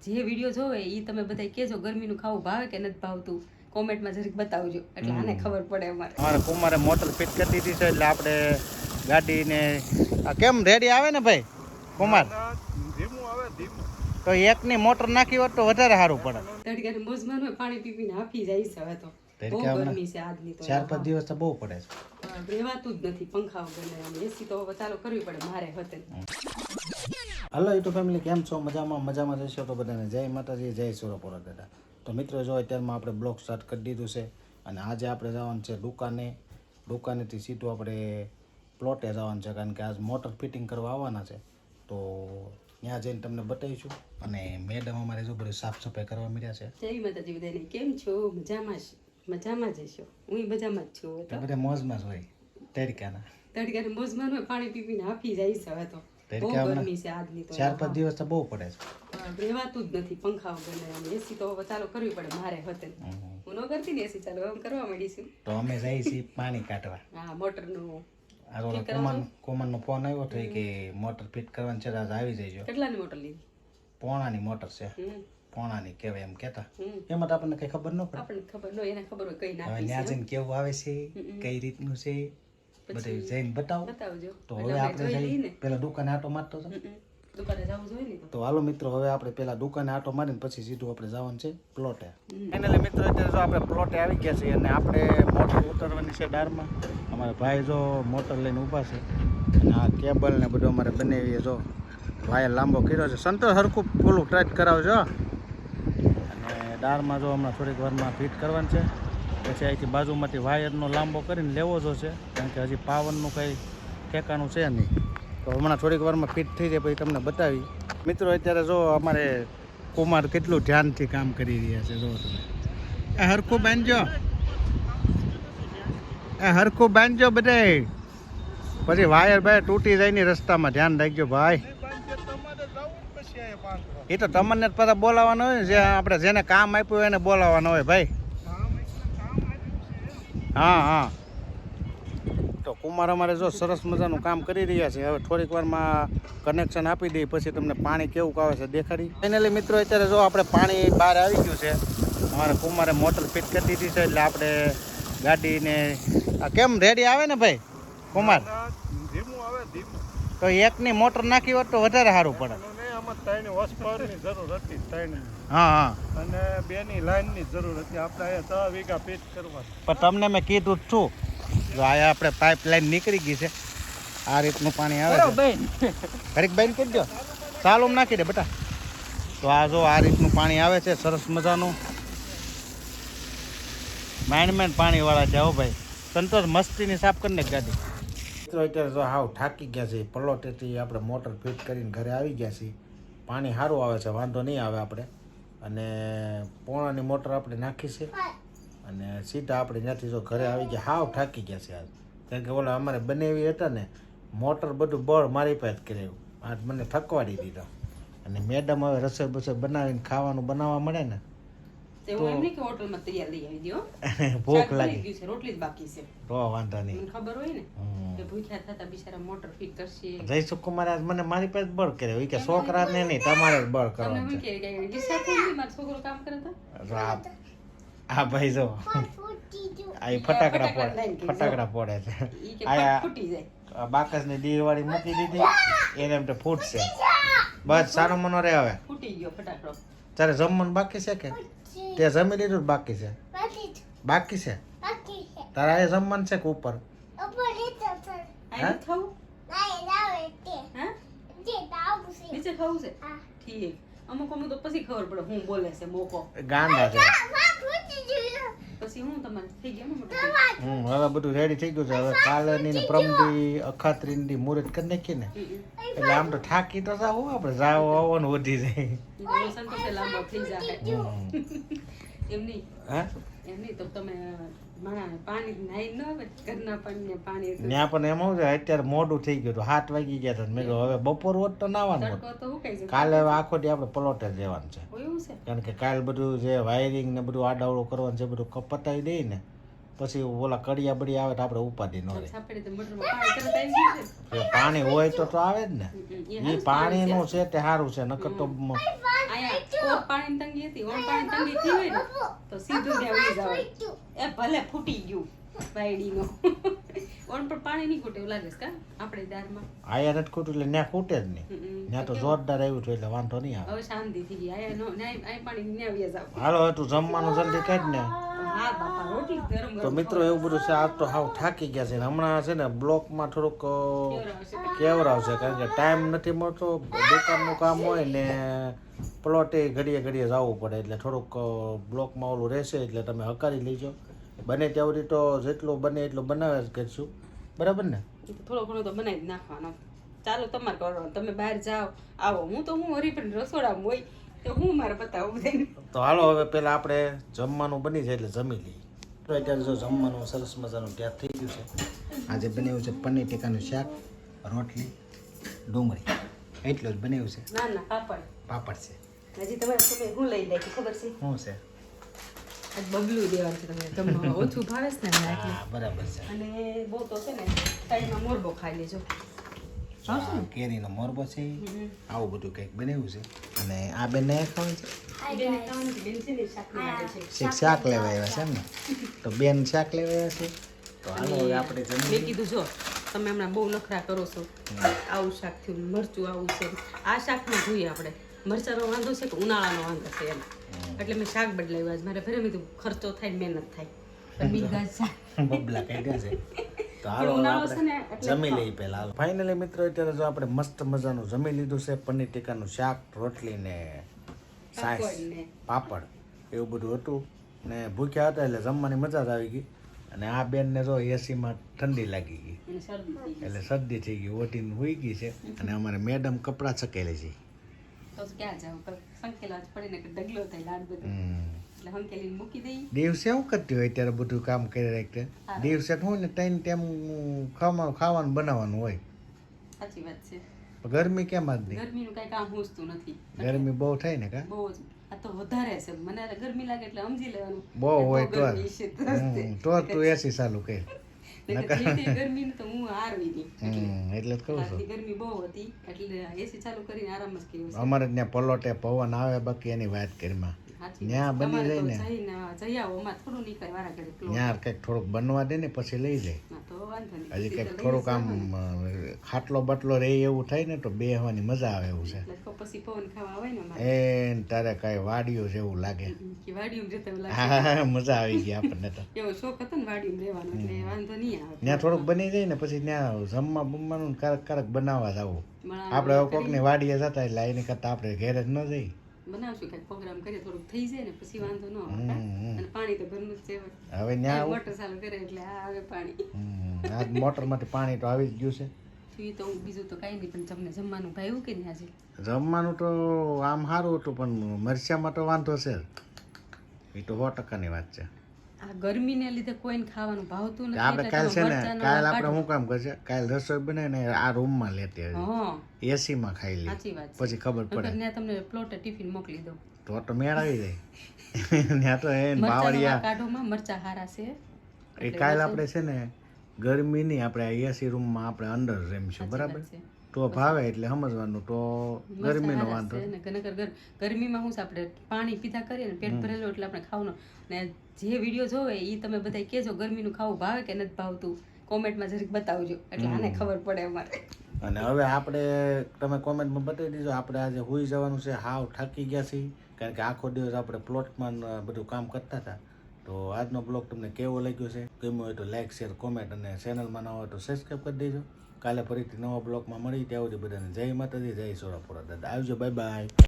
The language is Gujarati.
જે વિડીયો જોવે એ તમે બધા કહેજો ગરમીનું ખાવું ભાવે કે નથી ભાવતું કોમેન્ટમાં જરીક બતાવજો એટલે આને ખબર પડે અમારે કુમારે મોટર ફિટ કરી દીધી છે એટલે આપણે ગાડીને કેમ રેડી આવે ને ભાઈ કુમાર તો એકની મોટર નાખી હોત તો વધારે સારું પડે. તડકાને મોજમાં હોય પાણી પીને હાફી જાય છે હવે તો બહુ ગરમી છે આજની તો 4-5 દિવસ તો બહુ પડે છે રહેવાતું જ નથી પંખા વગર એસી તો હવે ચાલુ કરવી પડે મારે હોતે. હલો યુટ્યુબ ફેમિલી કેમ છો? મજામાં જશો તો બધાને જય માતાજી, જય સુરપુરા દાદા. તો મિત્રો જો અત્યારમાં આપણે બ્લોગ સ્ટાર્ટ કરી દીધું છે અને આજે આપણે જવાનું છે દુકાનેથી સીધું આપણે પ્લોટે જવાનું છે કારણ કે આજ મોટર ફિટિંગ કરવા આવવાના છે. તો ત્યાં જઈને તમને બતાવીશું અને મેડમ અમારે જો બધું સાફ સફાઈ કરવા મળ્યા છે. જય માતાજી બધાને, કેમ છો? મજામાં જશો? હું મજામાં જ છું. તો બધા મોજમાં જ હોય તડકાને મોજમાં હોય પાણી પીને હાફી જાય છે હવે તો બહુ ગરમી છે આજની તો 4-5 દિવસ તો બહુ પડે છે રહેવાતું જ નથી પંખા વગર એસી તો હવે ચાલુ કરવી પડે મારે હોતે. હું ન કરતી ને એસી ચાલુ એમ કરવા માંડીશું. તો અમે જઈએ છીએ પાણી કાઢવા. હા મોટરનું કોમનનો ફોન આવ્યો હતો કે મોટર ફિટ કરવાની છે આજ આવી જઈજો. કેટલાની મોટર લીધી? પોણાની મોટર છે. પોણાની કહેવાય એમ કહેતા. એમાં તો આપણને કઈ ખબર ન પડે. આપણને ખબર ન હોય, એને ખબર હોય કઈ નાખી હવે ત્યાં જઈને કેવું આવે છે, કઈ રીતનું છે બધું જઈને બતાવજો. તો હવે આપણે જઈએ પેલા દુકાને આટો મારતો હતો. દુકાને જવું જોઈએ ને. તો હાલો મિત્રો હવે આપણે પેલા દુકાને આટો મારીને પછી સીધું આપણે જવાનું છે પ્લોટે. ફાઇનલી મિત્રો અત્યારે જો આપણે પ્લોટે આવી ગયા છીએ અને આપણે મોટર ઉતારવાની છે ડારમાં. અમારા ભાઈ જો મોટર લઈને ઊભા છે અને આ કેબલ ને બધું અમારે બનાવીએ જો વાયર લાંબો કર્યો છે. સંતોષ હરખું ફૂલું ટાઈટ કરાવજો. અને ડારમાં જો હમણાં થોડીક વારમાં ફિટ કરવાનું છે. પછી અહીંથી બાજુમાંથી વાયરનો લાંબો કરીને લેવો જો છે કારણ કે હજી પાવરનું કંઈ ઠેકાણું છે નહીં. તો હમણાં થોડીક વારમાં ફિટ થઈ જાય પછી તમને બતાવી. મિત્રો અત્યારે જો અમારે કુમાર કેટલું ધ્યાનથી કામ કરી રહ્યા છે. જો તમે હરખું બાંધજો બધાય. પછી વાયર ભાઈ તૂટી જાય ને રસ્તામાં ધ્યાન રાખજો ભાઈ. એ તો તમને પાછા બોલાવવાનો હોય ને, જે આપણે જેને કામ આપ્યું હોય એને બોલાવવાનો હોય ભાઈ. હા તો કુમાર અમારે જો સરસ મજાનું કામ કરી રહ્યા છે. હવે થોડીક વારમાં કનેક્શન આપી દઈએ પછી તમને પાણી કેવું આવે છે દેખાડી. ફાઇનલી મિત્રો અત્યારે જો આપણે પાણી બહાર આવી ગયું છે. અમારે કુમારે મોટર ફિટ કરી દીધી છે એટલે આપણે ગાડીને કેમ રેડી આવે ને ભાઈ કુમાર? તો એકની મોટર નાખી હોત તો વધારે સારું પડે. હા અને 2ની લાઈનની જરૂર હતી. આપણે અહીંયા 3 વીઘા ફિટ કરવાની. પણ તમને મેં કીધું જ છું જો આ આપણે પાઇપ લાઈન નીકળી ગઈ છે. આ રીતનું પાણી આવે છે. ઘડીક બેન કરી દો, ચાલુ નાખી દે બેટા. તો આ જો આ રીતનું પાણી આવે છે સરસ મજાનું. માંડ પાણીવાળા છે હો ભાઈ. સંતોષ મસ્તીની સાફ કરીને ગાડી. મિત્રો અત્યારે જો હાવ થાકી ગયા છે. પલોટેથી આપણે મોટર ફિટ કરીને ઘરે આવી ગયા છીએ. પાણી સારું આવે છે, વાંધો નહીં આવે આપણે. અને પોણાની મોટર આપણે નાખી છે અને સીધા આપણે ત્યાંથી જો ઘરે આવી ગયા. હાવ થાકી ગયા છે આજ કારણ કે ઓલા અમારે બનાવી હતા ને મોટર બધું બળ મારી પાસે કરાવ્યું. આજ મને થકવાડી દીધા. અને મેડમ હવે રસોઈ બસોઈ બનાવીને ખાવાનું બનાવવા મળે ને ભૂખ લાગી રોટલી જ બાકી છે તો વાંધો નહીં. ખબર હોય ને કે ભૂખ્યા થતા બિચારા મોટર ફિટ કરશે. જયસુખ કુમાર આજ મને મારી પાસે બળ કર્યો કે છોકરાને નહીં તમારે જ બળ કરવાનું છે. છોકરો કામ કરે તો હા ભાઈ જો આ ફટાકડા ફોડે છે. આ બાકસની દીવાળી મૂકી દીધી એને એમ તો ફૂટશે. બસ સારો મનો રે. હવે ફૂટી ગયો ફટાકડો. તારે જમવાનું બાકી છે કે તે જમી લીધું? બાકી છે. બાકી છે તારે આ જમવાનું છે કે ઉપર? નીચે ખાવું છે? ઠીક. અમુક તો પછી ખબર પડે હું બોલે છે મોકો ગાંડા છે. પછી હું તમારે થઈ ગયા ને હવે બધું રેડી થઈ ગયું છે. હવે કાલેની ને પ્રમદી અખાત્રીની મુહૂર્ત કરી નાખી ને એટલે આમ તો થાકી તો જાવ આપણે જાવ આવવાનું વધી જાય. સંતોષે લાંબો થઈ જાય એમ નહીં તો તમે પાણી નાઈ ન આવે ઘરના પાણી ત્યાં પણ એમ છે અત્યારે મોડું થઈ ગયું. 7 વાગી ગયા હતા. મેં કહ્યું હવે બપોર હોત તો નાવાનું હોત. કાલે હવે આખો દી આપણે પ્લોટે જવાનું છે કારણ કે કાલે બધું જે વાયરિંગ ને બધું આડાવડું કરવાનું છે બધું પતાવી દઈ ને પછી ઓલા કડિયા બડિયા આવે તો આપણે ઉપાધિ ન રહે. પાણી હોય તો આવે જ ને. એ પાણીનું છે તે સારું છે નકર તો અહીંયા પાણીની તંગી હતી, ઓણ પાણી તંગી થઈ હોય ને તો સીધું ત્યાં ઉડી જવાય. એ ભલે ફૂટી ગયું વાયડીનો. ઓણ પર પાણી નહીં ખૂટે એવું લાગે છે કા આપણે દારમાં. આયા નથી ખૂટું એટલે ત્યાં ખૂટે જ નહીં. ત્યાં તો જોરદાર આવ્યું હતું એટલે વાંધો નહીં આવે. હવે શાંતિ થઈ ગઈ. આયા નો આય પાણી ન્યા વ્યા જાવ. હાલો હવે તું જમવાનું જલ્દી કાઢ ને. હા બાપા રોટલી ગરમ તો મિત્રો એવું બધું છે, આજ તો હાવ થાકી ગયા છે ને હમણાં છે ને બ્લોકમાં થોડુંક કેવરાવશે કારણ કે ટાઈમ નથી મળતો, દુકાનનું કામ હોય ને પ્લોટે ઘડીએ ઘડીએ જવું પડે એટલે થોડુંક બ્લોકમાં ઓલું રહેશે એટલે તમે હકારી લેજો. બને ત્યાં સુધી તો જેટલું બને એટલું બનાવે જ કરીશું, બરાબર ને? થોડો ઘણો તો બનાવી જ નાખવાનો. ચાલો તમારે કરવાનું, તમે બહાર જાઓ આવો. હું તો હું હરી પણ રસોડામાં હોય તો હું મારે બતાવું બધાને. તો હાલો હવે પહેલાં આપણે જમવાનું બની જાય એટલે જમી લઈએ. તો અત્યારે જો જમવાનું સરસ મજાનું તૈયાર થઈ ગયું છે. આજે બનાવ્યું છે પનીર ટીકાનું શાક, રોટલી, ડુંગળી, એટલું જ બનાવ્યું છે. ના ના પાપડ પાપડ છે. હજી તમે હું લઈ દે ખબર છે? શું છે? બબલું દેવાનું છે તમને, તમને ઓછું ભાવે છે ને એટલે. હા બરાબર છે. અને બહુ તો છે ને સાઈડમાં મોરબો ખાઈ લેજો. કેરીનો મોરબો છે, આવું બધું કંઈક બનાવ્યું છે. અને આ બેન ને ખાવાનું છે, શાક લેવા આવ્યા છે ને, તો બેન શાક લેવા આવ્યા છે. તો હાલો હવે આપણે મેં કીધું જો તમે હમણાં બહુ નખરા કરો છો, આવું શાક થયું, મરચું આવું છે, આ શાકમાં જોઈએ આપણે મરચાનો વાંધો છે કે ઉનાળાનો વાંધો છે એમ. એટલે મેં શાક બદલાવ્યું આજ. મારે ફેર કીધું ખર્ચો થાય મહેનત થાય બીજા શાક બબલા કાઢ્યા છે. તો હાલો આપણે જમી લઈએ પહેલા. ફાઇનલી મિત્રો અત્યારે જો આપણે મસ્ત મજાનું જમી લીધું છે. પનીર ટીકાનું શાક, રોટલી ને સાસ, પાપડ એવું બધું હતું ને ભૂખ્યા હતા એટલે જમવાની મજા જ આવી ગઈ. અને આ બેનને જો એસીમાં ઠંડી લાગી ગઈ એટલે શરદી થઈ ગઈ, ઓટીને હોઈ ગઈ છે. અને અમારે મેડમ કપડાં સકેલે છે. તો ક્યાં જાવ સંકેલા પડીને કે ડગલો થાય લાડ બધું એટલે હંકેલી મૂકી દઈ. દિવસે શું કરતી હોય ત્યારે બધું કામ કરી રાખતે. દિવસે હોય ને ટાઈમ ટાઈમ ખાવાનું બનાવવાનું હોય. સાચી વાત છે. ગરમી કેમ આજ નહીં? ગરમીનું કઈ કામ હોતું નથી. ગરમી બહુ થાય ને કા? બહુ જ. આ તો વધારે છે. મને ગરમી લાગે એટલે સમજી લેવાનું બહુ હોય તો તું એસી ચાલુ કર. ગરમી તો હું હારવી નહીં એટલે જ કહું છું. ગરમી બહુ હતી એટલે એસી ચાલુ કરીને આરામ જ કર્યો. અમારે ત્યાં પલોટે પવન આવે બાકી એની વાત કરીમાં ત્યાં બની જાય ને ત્યાં કંઈક થોડુંક બનવા દે ને પછી લઈ જાય. હજી કંઈક થોડુંક આમ ખાટલો બટલો રહે એવું થાય ને તો બેહવાની મજા આવે એવું છે. એ તારે કઈ વાડિયું છે એવું લાગે. હા મજા આવી ગઈ આપણને તો. ત્યાં થોડુંક બની જાય ને પછી ત્યાં જમવા બમવાનું કારક બનાવવા જવું. આપણે કોકની વાડીએ જતા એટલે એની કરતા આપણે ઘેર જ ન જઈ બનાવશું કઈ પ્રોગ્રામ કરીએ થોડુંક થઈ જાય ને પછી વાંધો ન આવે. અને પાણી તો ઘરનું જ છે. હવે ન્યા મોટર ચાલુ કરે એટલે આ આવે પાણી. આ મોટરમાંથી પાણી તો આવી જ ગયું છે. ઈ તો બીજું તો કઈ નહીં, પણ તમને જમવાનું ભાવ્યું કે નહીં આજે? જમવાનું તો આમ સારું હતું પણ મરચામાં તો વાંધો છે. એ તો 100%ની વાત છે. આ ગરમીને લીધે કોઈને ખાવાનું ભાવતું નથી. આપણે કાલ છે ને કાલ આપણે શું કામ કરશે, કાલ રસોઈ બનાવીને આ રૂમમાં લેતી આવી એસીમાં ખાઈ લે પછી ખબર પડે. ત્યાં તમને પ્લોટે ટિફિન મોકલી દઉં તો મેળ આવી જાય. ત્યાં તો એ બાવળિયા કાઢોમાં મરચા હારા છે. એ કાલ આપણે છે ને ગરમીની આપણે એસી રૂમમાં આપણે અંદર રમીશું બરાબર, તો ભાવે એટલે સમજવાનું. તો ગરમીનો વાંધો ગરમીમાં શું છે આપણે પાણી પીધા કરીએ ને પેટ ભરેલું એટલે આપણે ખાવાનું. ને જે વિડીયો જોવે એ તમે બધા કહેજો ગરમીનું ખાવું ભાવે કે નથી ભાવતું, કોમેન્ટમાં જરીક બતાવજો એટલે આને ખબર પડે અમારે. અને હવે આપણે તમે કોમેન્ટમાં બતાવી દીધો આપણે આજે હોઈ જવાનું છે. હાવ થાકી ગયા છીએ કારણ કે આખો દિવસ આપણે પ્લોટમાં બધું કામ કરતા હતા. તો આજનો બ્લોગ તમને કેવો લાગ્યો છે, ગમ્યો હોય તો લાઈક શેર કોમેન્ટ અને ચેનલમાં ન હોય તો સબસ્ક્રાઈબ કરી દેજો. કાલે ફરીથી નવા બ્લોગમાં મળી ત્યાં સુધી બધાને જય માતાજી, જય સોરાપુરા દાદા. આવજો, બાય બાય.